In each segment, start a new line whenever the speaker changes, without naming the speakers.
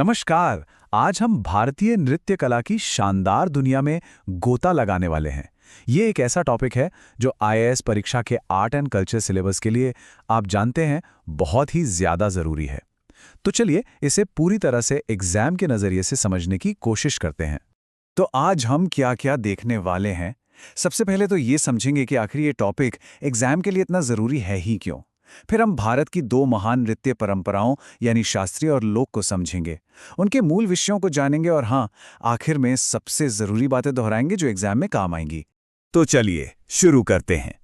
नमस्कार। आज हम भारतीय नृत्य कला की शानदार दुनिया में गोता लगाने वाले हैं। ये एक ऐसा टॉपिक है जो आईएएस परीक्षा के आर्ट एंड कल्चर सिलेबस के लिए आप जानते हैं बहुत ही ज़्यादा ज़रूरी है। तो चलिए इसे पूरी तरह से एग्जाम के नज़रिए से समझने की कोशिश करते हैं। तो आज हम क्या-क्या देखने वाले हैं। सबसे पहले तो ये समझेंगे कि आखिर ये टॉपिक एग्जाम के लिए इतना ज़रूरी है ही क्यों। फिर हम भारत की दो महान नृत्य परंपराओं यानी शास्त्रीय और लोक को समझेंगे, उनके मूल विषयों को जानेंगे और हाँ, आखिर में सबसे ज़रूरी बातें दोहराएंगे जो एग्जाम में काम आएंगी। तो चलिए शुरू करते हैं।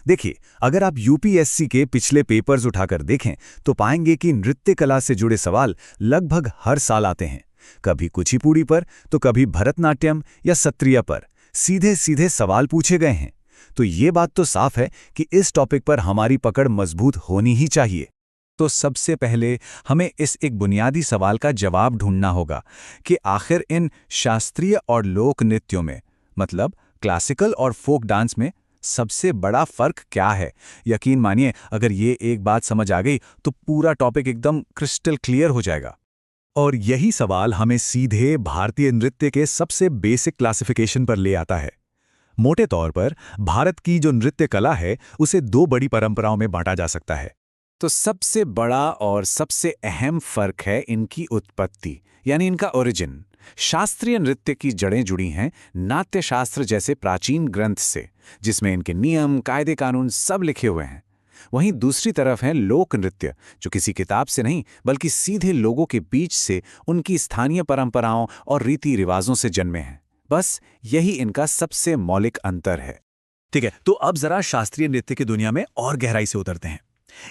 देखिए, अगर आप यूपीएससी के पिछले पेपर्स उठाकर देखें तो पाएंगे कि नृत्य कला से जुड़े सवाल लगभग हर साल आते हैं। कभी कुचिपुड़ी पर तो कभी भरतनाट्यम या सत्रिया पर सीधे सीधे सवाल पूछे गए हैं। तो ये बात तो साफ है कि इस टॉपिक पर हमारी पकड़ मजबूत होनी ही चाहिए। तो सबसे पहले हमें इस एक बुनियादी सवाल का जवाब ढूंढना होगा कि आखिर इन शास्त्रीय और लोक नृत्यों में, मतलब क्लासिकल और फोक डांस में, सबसे बड़ा फर्क क्या है। यकीन मानिए, अगर ये एक बात समझ आ गई तो पूरा टॉपिक एकदम क्रिस्टल क्लियर हो जाएगा। और यही सवाल हमें सीधे भारतीय नृत्य के सबसे बेसिक क्लासिफिकेशन पर ले आता है। मोटे तौर पर भारत की जो नृत्य कला है उसे दो बड़ी परंपराओं में बांटा जा सकता है। तो सबसे बड़ा और सबसे अहम फर्क है इनकी उत्पत्ति, यानी इनका ओरिजिन। शास्त्रीय नृत्य की जड़ें जुड़ी हैं नाट्य शास्त्र जैसे प्राचीन ग्रंथ से, जिसमें इनके नियम, कायदे कानून सब लिखे हुए हैं। वहीं दूसरी तरफ है लोक नृत्य, जो किसी किताब से नहीं बल्कि सीधे लोगों के बीच से उनकी स्थानीय परंपराओं और रीति रिवाजों से जन्मे हैं। बस यही इनका सबसे मौलिक अंतर है। ठीक है, तो अब जरा शास्त्रीय नृत्य की दुनिया में और गहराई से उतरते हैं।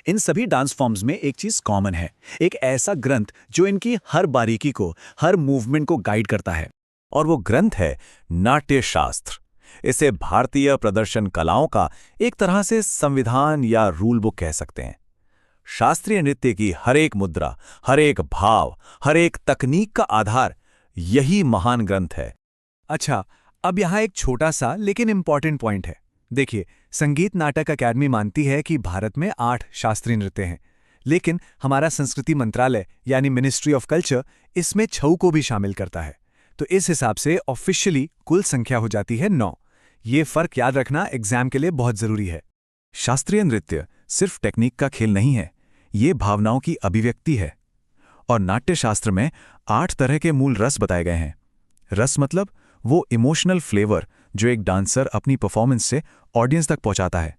इन सभी डांस फॉर्म्स में एक चीज कॉमन है, एक ऐसा ग्रंथ जो इनकी हर बारीकी को, हर मूवमेंट को गाइड करता है। और वो ग्रंथ है नाट्य शास्त्र। इसे भारतीय प्रदर्शन कलाओं का एक तरह से संविधान या रूल बुक कह सकते हैं। शास्त्रीय नृत्य की हर एक मुद्रा, हर एक भाव, हर एक तकनीक का आधार यही महान ग्रंथ है। अच्छा, अब यहाँ एक छोटा सा लेकिन इंपॉर्टेंट पॉइंट है। देखिए, संगीत नाटक अकादमी मानती है कि भारत में 8 शास्त्रीय नृत्य हैं, लेकिन हमारा संस्कृति मंत्रालय यानी मिनिस्ट्री ऑफ कल्चर इसमें 6 को भी शामिल करता है। तो इस हिसाब से ऑफिशियली कुल संख्या हो जाती है 9। ये फर्क याद रखना एग्जाम के लिए बहुत जरूरी है। शास्त्रीय नृत्य सिर्फ टेक्निक का खेल नहीं है, ये भावनाओं की अभिव्यक्ति है। और नाट्यशास्त्र में 8 तरह के मूल रस बताए गए हैं। रस मतलब वो इमोशनल फ्लेवर जो एक डांसर अपनी परफॉर्मेंस से ऑडियंस तक पहुंचाता है,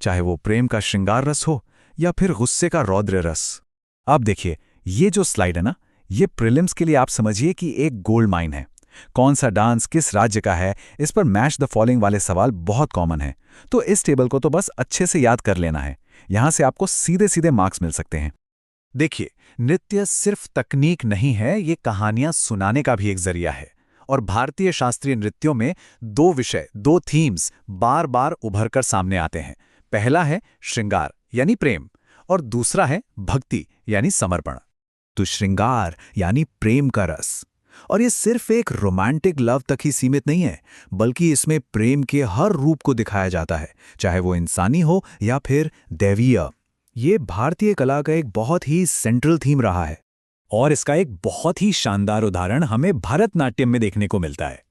चाहे वो प्रेम का श्रृंगार रस हो या फिर गुस्से का रौद्र रस। अब देखिए, ये जो स्लाइड है ना, ये प्रीलिम्स के लिए आप समझिए कि एक गोल्ड माइन है। कौन सा डांस किस राज्य का है, इस पर मैच द फॉलोइंग वाले सवाल बहुत कॉमन है। तो इस टेबल को तो बस अच्छे से याद कर लेना है, यहां से आपको सीधे सीधे मार्क्स मिल सकते हैं। देखिए, नृत्य सिर्फ तकनीक नहीं है, ये कहानियां सुनाने का भी एक जरिया है। और भारतीय शास्त्रीय नृत्यों में 2 विषय, 2 थीम्स बार बार उभर कर सामने आते हैं। पहला है श्रृंगार यानी प्रेम, और दूसरा है भक्ति यानी समर्पण। तो श्रृंगार यानी प्रेम का रस, और ये सिर्फ एक रोमांटिक लव तक ही सीमित नहीं है, बल्कि इसमें प्रेम के हर रूप को दिखाया जाता है, चाहे वो इंसानी हो या फिर दैवीय। ये भारतीय कला का एक बहुत ही सेंट्रल थीम रहा है। और इसका एक बहुत ही शानदार उदाहरण हमें भरतनाट्यम में देखने को मिलता है।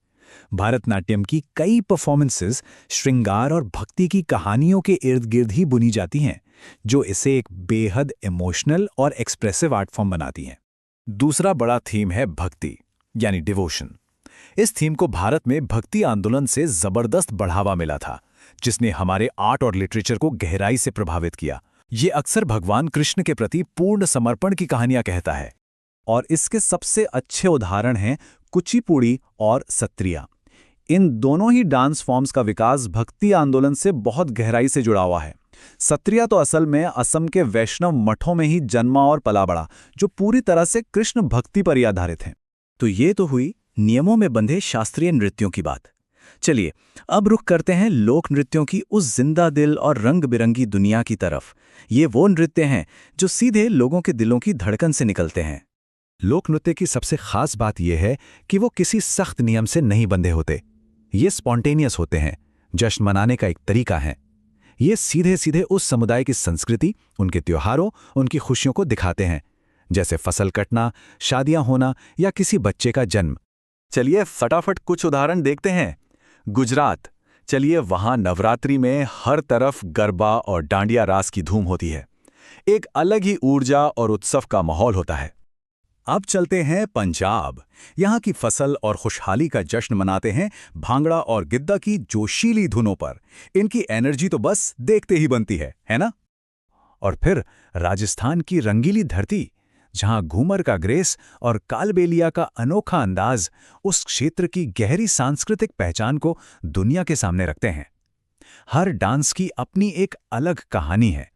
भरतनाट्यम की कई परफॉर्मेंसेस श्रृंगार और भक्ति की कहानियों के इर्द गिर्द ही बुनी जाती हैं, जो इसे एक बेहद इमोशनल और एक्सप्रेसिव आर्ट फॉर्म बनाती हैं। दूसरा बड़ा थीम है भक्ति यानी डिवोशन। इस थीम को भारत में भक्ति आंदोलन से जबरदस्त बढ़ावा मिला था, जिसने हमारे आर्ट और लिटरेचर को गहराई से प्रभावित किया। ये अक्सर भगवान कृष्ण के प्रति पूर्ण समर्पण की कहानियां कहता है। और इसके सबसे अच्छे उदाहरण हैं कुचिपुड़ी और सत्रिया। इन दोनों ही डांस फॉर्म्स का विकास भक्ति आंदोलन से बहुत गहराई से जुड़ा हुआ है। सत्रिया तो असल में असम के वैष्णव मठों में ही जन्मा और पला बड़ा, जो पूरी तरह से कृष्ण भक्ति पर ही आधारित हैं। तो ये तो हुई नियमों में बंधे शास्त्रीय नृत्यों की बात। चलिए अब रुख करते हैं लोक नृत्यों की उस जिंदा दिल और रंग बिरंगी दुनिया की तरफ। ये वो नृत्य हैं जो सीधे लोगों के दिलों की धड़कन से निकलते हैं। लोक नृत्य की सबसे खास बात यह है कि वो किसी सख्त नियम से नहीं बंधे होते। ये स्पॉन्टेनियस होते हैं, जश्न मनाने का एक तरीका है। ये सीधे सीधे उस समुदाय की संस्कृति, उनके त्योहारों, उनकी खुशियों को दिखाते हैं, जैसे फसल कटना, शादियां होना या किसी बच्चे का जन्म। चलिए फटाफट कुछ उदाहरण देखते हैं। गुजरात, चलिए वहां नवरात्रि में हर तरफ गरबा और डांडिया रास की धूम होती है। एक अलग ही ऊर्जा और उत्सव का माहौल होता है। अब चलते हैं पंजाब। यहाँ की फसल और खुशहाली का जश्न मनाते हैं भांगड़ा और गिद्दा की जोशीली धुनों पर। इनकी एनर्जी तो बस देखते ही बनती है ना? और फिर राजस्थान की रंगीली धरती, जहाँ घूमर का ग्रेस और कालबेलिया का अनोखा अंदाज उस क्षेत्र की गहरी सांस्कृतिक पहचान को दुनिया के सामने रखते हैं। हर डांस की अपनी एक अलग कहानी है।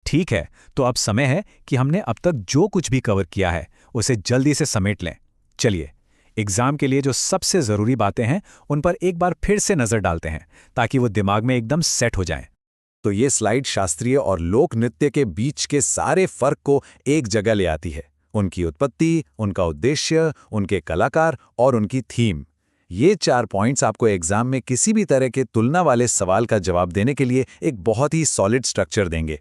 ठीक है, तो अब समय है कि हमने अब तक जो कुछ भी कवर किया है उसे जल्दी से समेट लें। चलिए, एग्जाम के लिए जो सबसे ज़रूरी बातें हैं उन पर एक बार फिर से नज़र डालते हैं, ताकि वो दिमाग में एकदम सेट हो जाएं। तो ये स्लाइड शास्त्रीय और लोक नृत्य के बीच के सारे फर्क को एक जगह ले आती है। उनकी उत्पत्ति, उनका उद्देश्य, उनके कलाकार और उनकी थीम। ये 4 पॉइंट्स आपको एग्जाम में किसी भी तरह के तुलना वाले सवाल का जवाब देने के लिए एक बहुत ही सॉलिड स्ट्रक्चर देंगे।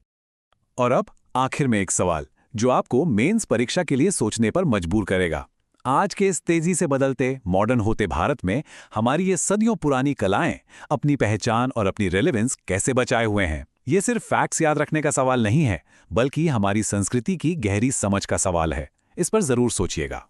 और अब आखिर में एक सवाल जो आपको मेंस परीक्षा के लिए सोचने पर मजबूर करेगा। आज के इस तेजी से बदलते मॉडर्न होते भारत में हमारी ये सदियों पुरानी कलाएं अपनी पहचान और अपनी रेलेवेंस कैसे बचाए हुए हैं? ये सिर्फ फैक्ट्स याद रखने का सवाल नहीं है, बल्कि हमारी संस्कृति की गहरी समझ का सवाल है। इस पर जरूर सोचिएगा।